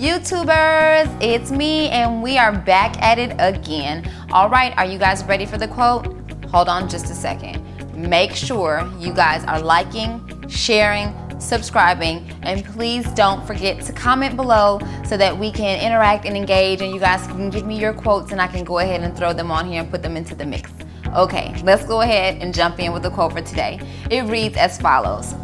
YouTubers, it's me and we are back at it again. All right, are you guys ready for the quote? Hold on just a second. Make sure you guys are liking, sharing, subscribing, and please don't forget to comment below so that we can interact and engage and you guys can give me your quotes and I can go ahead and throw them on here and put them into the mix. Okay, let's go ahead and jump in with the quote for today. It reads as follows.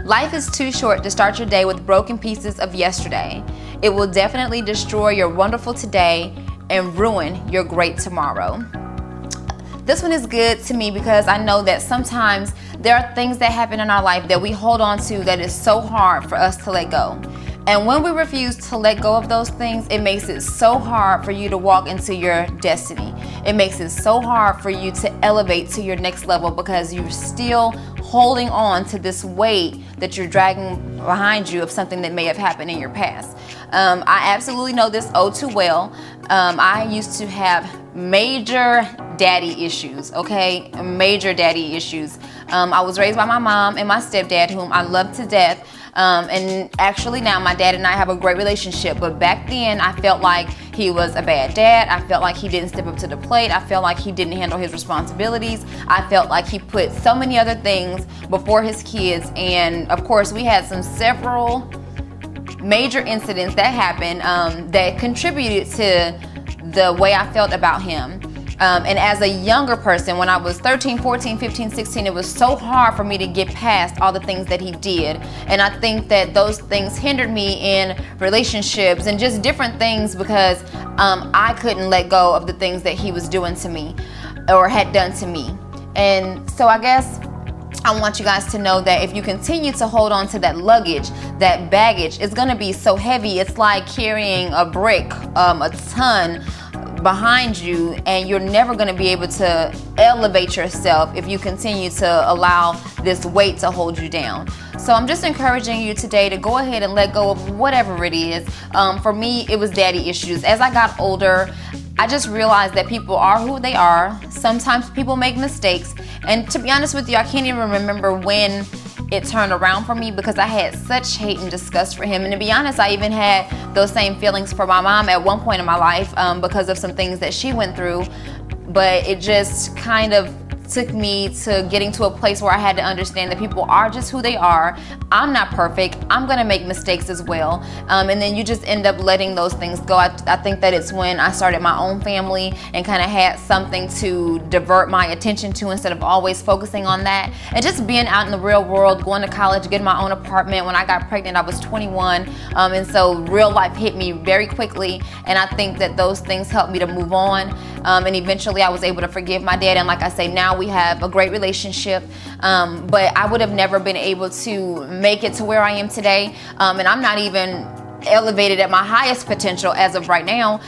Life is too short to start your day with broken pieces of yesterday. It will definitely destroy your wonderful today and ruin your great tomorrow. This one is good to me because I know that sometimes there are things that happen in our life that we hold on to that is so hard for us to let go. And when we refuse to let go of those things, it makes it so hard for you to walk into your destiny. It makes it so hard for you to elevate to your next level because you're still holding on to this weight that you're dragging behind you of something that may have happened in your past. I absolutely know this oh too well. I used to have major daddy issues, okay? Major daddy issues. I was raised by my mom and my stepdad, whom I love to death. And actually now my dad and I have a great relationship, but back then I felt like he was a bad dad. I felt like he didn't step up to the plate. I felt like he didn't handle his responsibilities. I felt like he put so many other things before his kids. And of course we had several major incidents that happened that contributed to the way I felt about him. And as a younger person, when I was 13, 14, 15, 16, it was so hard for me to get past all the things that he did. And I think that those things hindered me in relationships and just different things because I couldn't let go of the things that he was doing to me or had done to me. And so I guess I want you guys to know that if you continue to hold on to that luggage, that baggage, it's going to be so heavy. It's like carrying a brick, a ton behind you, and you're never going to be able to elevate yourself if you continue to allow this weight to hold you down. So I'm just encouraging you today to go ahead and let go of whatever it is. For me, it was daddy issues. As I got older, I just realized that people are who they are. Sometimes people make mistakes. And to be honest with you, I can't even remember when it turned around for me because I had such hate and disgust for him. And to be honest, I even had those same feelings for my mom at one point in my life because of some things that she went through. But it just kind of took me to getting to a place where I had to understand that people are just who they are. I'm not perfect. I'm gonna make mistakes as well. And then you just end up letting those things go. I think that it's when I started my own family and kind of had something to divert my attention to instead of always focusing on that. And just being out in the real world, going to college, getting my own apartment. When I got pregnant, I was 21. And so real life hit me very quickly. And I think that those things helped me to move on. And eventually I was able to forgive my dad. And like I say, now we have a great relationship, but I would have never been able to make it to where I am today, and I'm not even elevated at my highest potential as of right now.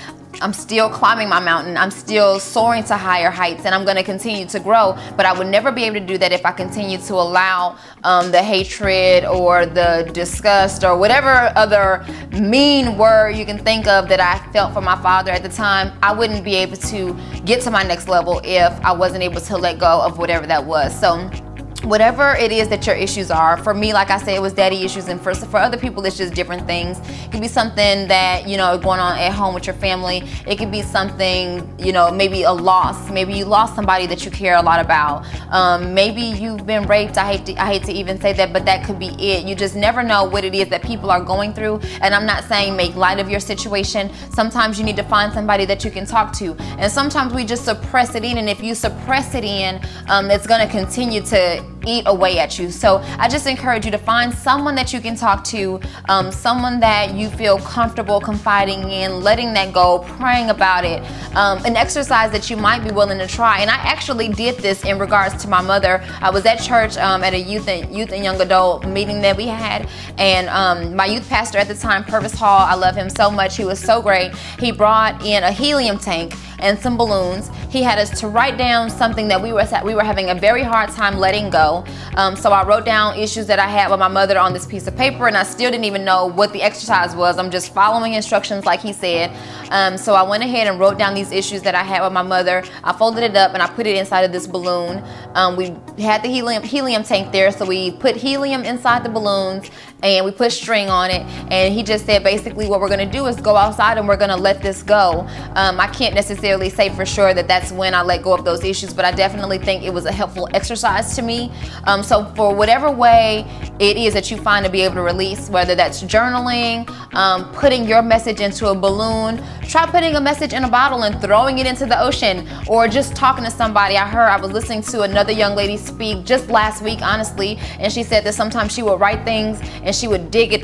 I'm still climbing my mountain. I'm still soaring to higher heights, and I'm going to continue to grow, but I would never be able to do that if I continue to allow the hatred or the disgust or whatever other mean word you can think of that I felt for my father at the time. I wouldn't be able to get to my next level if I wasn't able to let go of whatever that was. So whatever it is that your issues are, for me, like I said, it was daddy issues, and for other people, it's just different things. It could be something that, going on at home with your family. It could be something, maybe a loss. Maybe you lost somebody that you care a lot about. Maybe you've been raped. I hate to even say that, but that could be it. You just never know what it is that people are going through, and I'm not saying make light of your situation. Sometimes you need to find somebody that you can talk to, and sometimes we just suppress it in, and if you suppress it in, it's going to continue to eat away at you. So I just encourage you to find someone that you can talk to, someone that you feel comfortable confiding in, letting that go, praying about it, an exercise that you might be willing to try. And I actually did this in regards to my mother. I was at church at a youth and young adult meeting that we had, and my youth pastor at the time, Purvis Hall, I love him so much. He was so great. He brought in a helium tank and some balloons. He had us to write down something that we were having a very hard time letting go. go. So I wrote down issues that I had with my mother on this piece of paper, and I still didn't even know what the exercise was. I'm just following instructions like he said. So I went ahead and wrote down these issues that I had with my mother. I folded it up and I put it inside of this balloon. We had the helium tank there, so we put helium inside the balloons and we put string on it. And he just said basically what we're gonna do is go outside and we're gonna let this go. I can't necessarily say for sure that that's when I let go of those issues, but I definitely think it was a helpful exercise to me. So for whatever way it is that you find to be able to release, whether that's journaling, putting your message into a balloon, try putting a message in a bottle and throwing it into the ocean, or just talking to somebody. I was listening to another young lady speak just last week, honestly, and she said that sometimes she would write things and she would dig it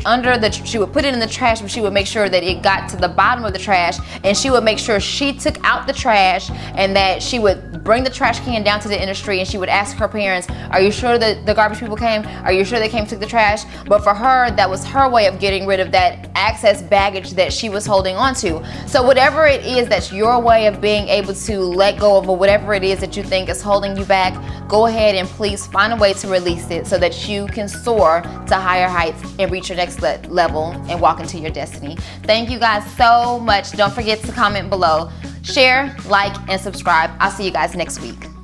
she would put it in the trash, but she would make sure that it got to the bottom of the trash, and she would make sure she took out the trash, and that she would bring the trash can down to the industry, and she would ask her parents, are you sure that the garbage people came? Are you sure they came and took the trash? But for her, that was her way of getting rid of that excess baggage that she was holding on to. So whatever it is that's your way of being able to let go of, or whatever it is that you think is holding you back, go ahead and please find a way to release it so that you can soar to higher heights and reach your next level and walk into your destiny. Thank you guys so much. Don't forget to comment below, share, like, and subscribe. I'll see you guys next week.